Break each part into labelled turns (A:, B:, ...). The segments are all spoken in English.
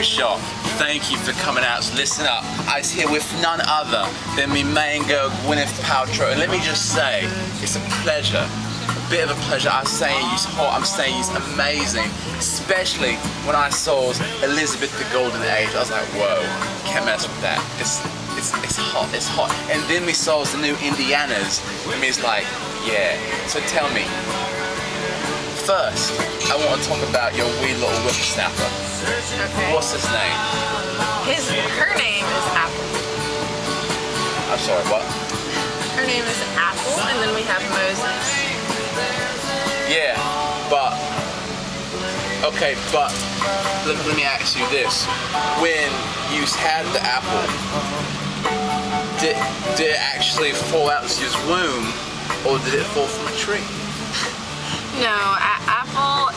A: Shot. Thank you for coming out. So listen up. I was here with none other than my main girl, Gwyneth Paltrow. And let me just say, it's a pleasure. A bit of a pleasure. I'm saying he's hot. I'm saying he's amazing. Especially when I saw Elizabeth the Golden Age. I was like, whoa, can't mess with that. It's hot. It's hot. And then we saw the new Indianas. I mean, it's like, yeah. So tell me. First, I want to talk about your wee little whippersnapper.
B: Okay.
A: What's his name?
B: Her name is Apple.
A: I'm sorry, what?
B: Her name is Apple, and then we have Moses.
A: Yeah, but okay, but let me ask you this: when you had the apple, did it actually fall out of his womb, or did it fall from a tree?
B: No, Apple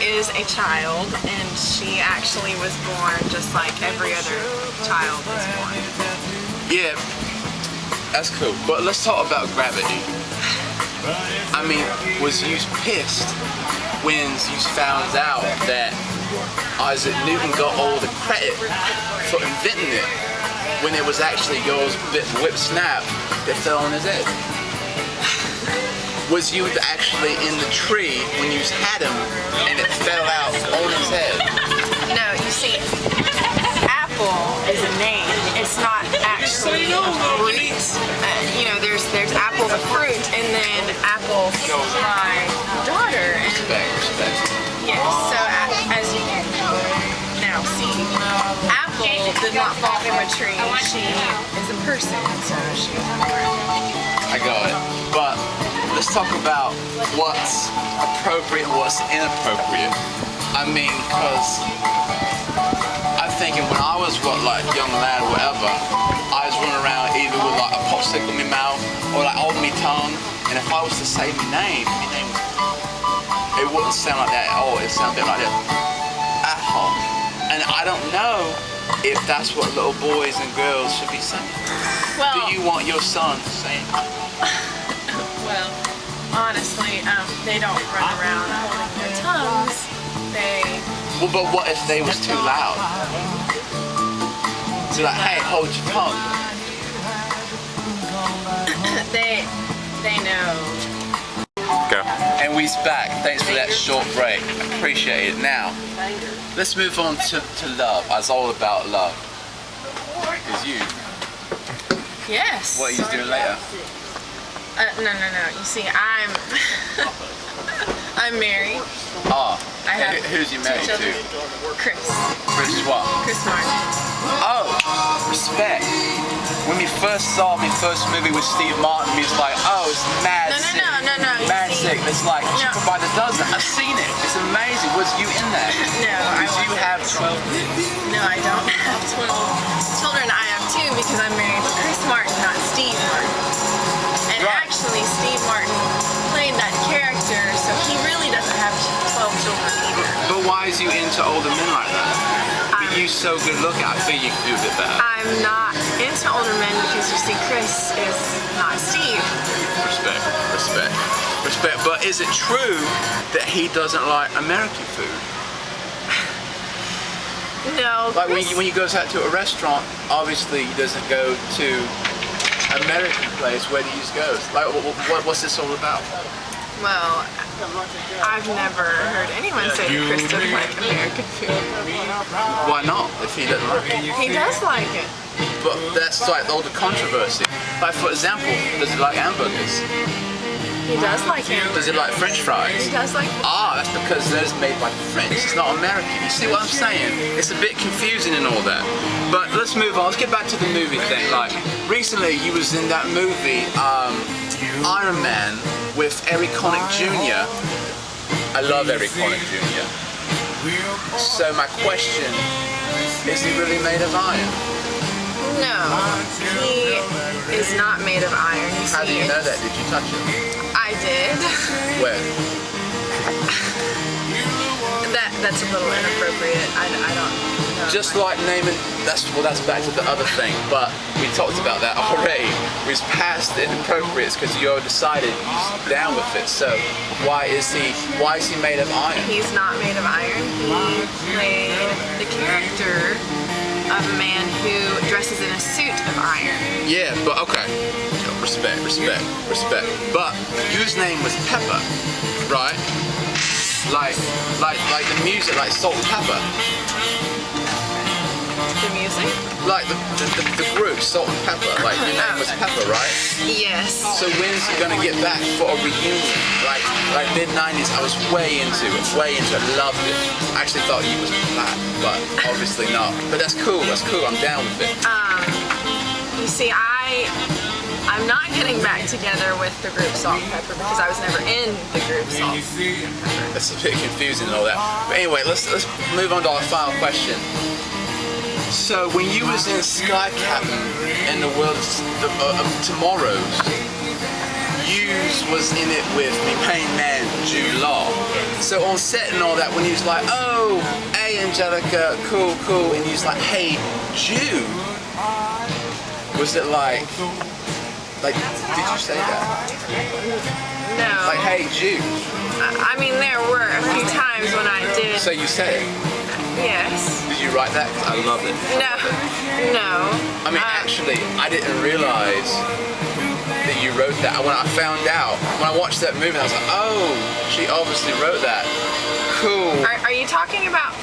B: is a child, and she actually was born just like every other child was born.
A: Yeah, that's cool. But let's talk about gravity. I mean, was you pissed when you found out that Isaac Newton got all the credit for inventing it, when it was actually yours whip snap that fell on his head? Was you actually in the tree when you had him and it fell out on his head?
B: No, you see, Apple is a name. It's not actually a fruit. You know, there's Apple the fruit, and then Apple my daughter. And
A: Respect.
B: yes, so as you can now see, Apple did not fall from a tree. She is a person, so she was born.
A: I got it. But let's talk about what's appropriate and what's inappropriate. I mean, because I'm thinking when I was like young lad or whatever, I was running around either with like a popsicle in my mouth or like holding my tongue, and if I was to say my name was, it wouldn't sound like that at all. It sounded a bit like this. Apple. And I don't know if that's what little boys and girls should be saying.
B: Well,
A: do you want your son saying?
B: Well, honestly, they don't run around holding their tongues.
A: Well, but what if they was too loud? So like, hey, hold your tongue.
B: they know.
A: Go. And we's back. Thanks for that short break. Appreciate it. Now, let's move on to love. I was all about love. Is you.
B: Yes.
A: What are you doing later?
B: No. You see, I'm married.
A: Oh.
B: I have
A: who's you married to?
B: Chris.
A: Chris what?
B: Chris Martin.
A: Oh, respect. When we first saw my first movie with Steve Martin, he was like, oh, it's mad sick.
B: No.
A: Mad sick. It's like cheaper by the dozen. I've seen it. It's amazing. Was you in that?
B: No.
A: Because you have 12 kids.
B: No, I don't have 12 children. I have 2 because I'm married to Chris Martin, not Steve Martin. And actually, Steve Martin played that character, so he really doesn't have 12 children either.
A: But why is you into older men like that? You're so good looking. I think you could do a bit better.
B: I'm not into older men because you see, Chris is not Steve.
A: Respect. But is it true that he doesn't like American food?
B: No.
A: Like when he goes out to a restaurant, obviously he doesn't go to American place. Where do you go? Like, what's this all about?
B: Well, I've never heard anyone say that Chris doesn't like American food.
A: Why not? If he doesn't like it,
B: He does like it.
A: but that's like all the controversy. Like for example, does he like hamburgers?
B: He does like it.
A: Does he like French fries?
B: He does like it.
A: That's because those made by the French. It's not American. You see what I'm saying? It's a bit confusing and all that. But let's move on. Let's get back to the movie thing. Like recently, you was in that movie Iron Man with Eric Connick Jr. I love Eric Connick Jr. So my question is he really made of iron?
B: No, he is not made of iron.
A: How do you know that? Did you touch him?
B: I did.
A: Where?
B: That's a little inappropriate. I don't know
A: Just like naming, that's back to the other thing, but we talked about that already. We've passed the inappropriate because you already decided he's down with it. So why is he made of iron?
B: He's not made of iron. He played the character of a man who dresses in a suit of iron.
A: Yeah, but okay. Respect. But whose name was Pepper, right? Like the music, like Salt and Pepper.
B: The music?
A: Like the group, Salt and Pepper. Like your name was Pepper, right?
B: Yes.
A: So when's he gonna get back for a reunion? Like mid-90s, I was way into it, loved it. I actually thought he was black, but obviously not. But that's cool, I'm down with it.
B: You see, I'm not getting back together with the group Salt and Pepper because I was never in the group Salt and Pepper.
A: That's a bit confusing and all that. But anyway, let's move on to our final question. So when you was in Sky Captain in the world of Tomorrows, you was in it with me main man Jude Law. So on set and all that, when he was like, oh, hey Angelica, cool, and he was like, hey Jude, was it like, did you say that?
B: No.
A: Like, hey Jude.
B: I mean, there were a few times when I did.
A: So you said it?
B: Yes.
A: Did you write that? 'Cause I love it.
B: No.
A: I mean, actually, I didn't realize that you wrote that. When I found out, when I watched that movie, I was like, oh, she obviously wrote that. Cool.
B: Are you talking about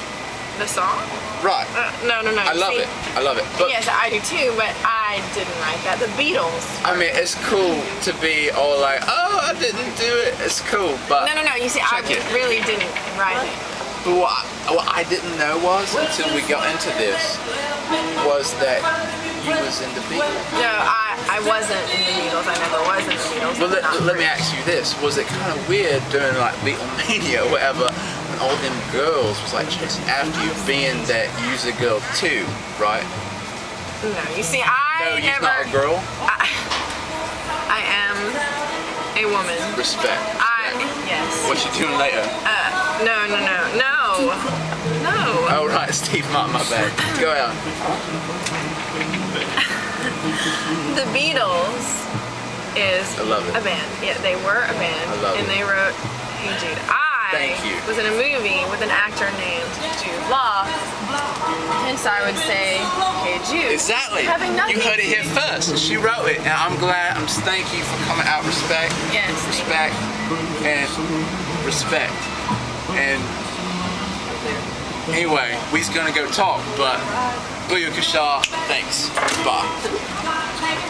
B: the song?
A: Right.
B: No.
A: I love it. But
B: yes, I do too, but I didn't write that. The Beatles.
A: I mean, it's cool to be all like, oh, I didn't do it. It's cool, but
B: No. You see, I really didn't write it.
A: But what I didn't know was, until we got into this, was that you was in the Beatles.
B: No, I wasn't in the Beatles. I never was in the Beatles.
A: Well, let me ask you this. Was it kind of weird doing like Beatlemania or whatever, when all them girls was like chasing after you, being that you's a girl too, right?
B: No, you see,
A: No, you're not a girl?
B: I am a woman.
A: Respect.
B: Yes.
A: What you doing later?
B: No.
A: Oh right, Steve Martin, my bad. Go out.
B: The Beatles is
A: I love it.
B: a band. Yeah, they were a band.
A: I love
B: and
A: it.
B: they wrote Hey Jude.
A: Thank you.
B: was in a movie with an actor named Jude Law. Hence I would say Hey Jude.
A: Exactly.
B: Having nothing
A: You heard it here first. She wrote it, and I'm glad. Thank you for coming out. Respect.
B: Yes.
A: Respect. And anyway, we's gonna go talk, but Booyah Kashar, thanks. Bye.